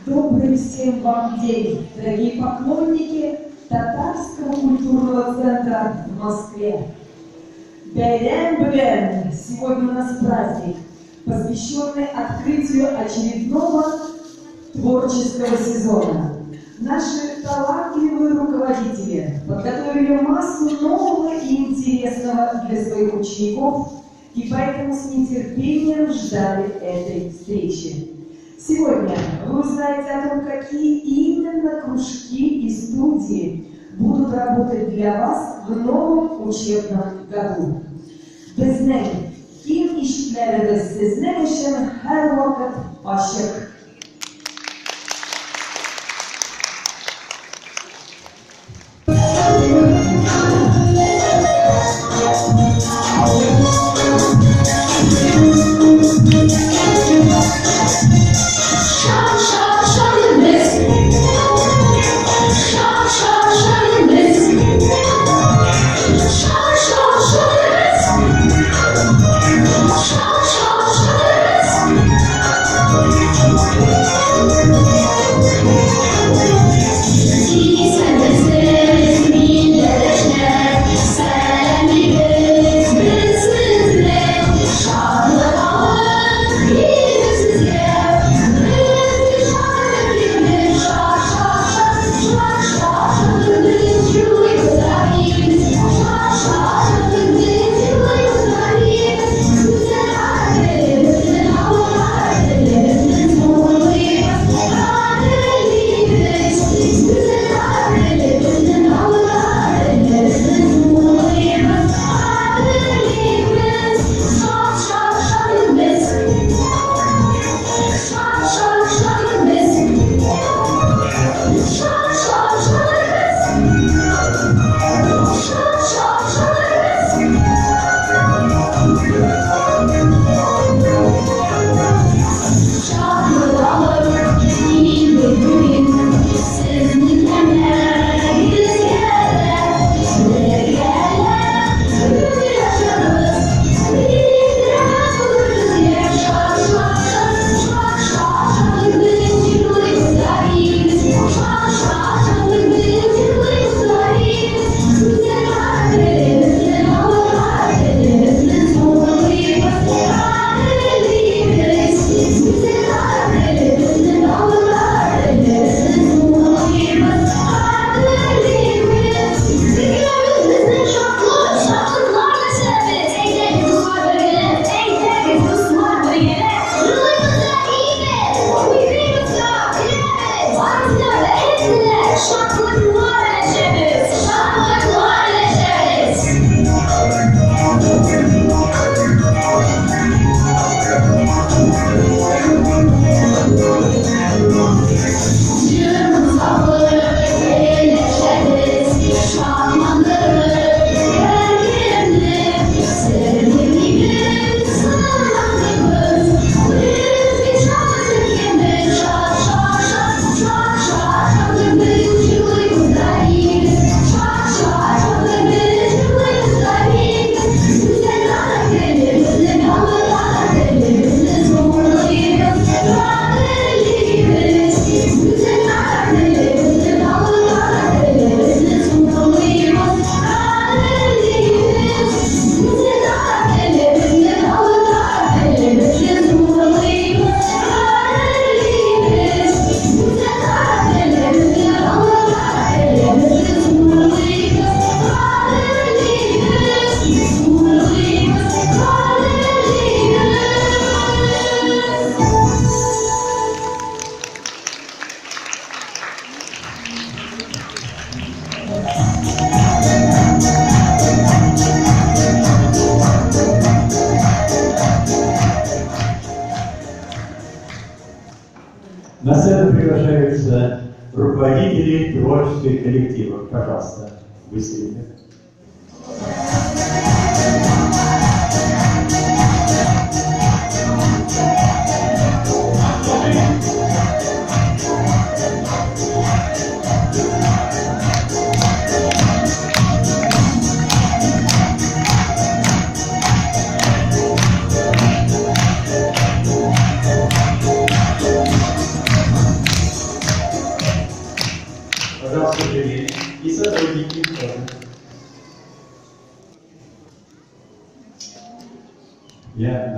Добрый всем вам день, дорогие поклонники Татарского культурного центра в Москве. Бэлэн-бэлэн! Сегодня у нас праздник, посвященный открытию очередного творческого сезона. Наши талантливые руководители подготовили массу нового и интересного для своих учеников, и поэтому с нетерпением ждали этой встречи. Сегодня вы узнаете о том, какие именно кружки и студии будут работать для вас в новом учебном году. Безнег, ким ишиклерибиз сиздин үчүн һәр вакыт ачык. На сцену приглашаются руководители творческих коллективов. Пожалуйста, выступите. распоряжение и сотрудники тоже. Я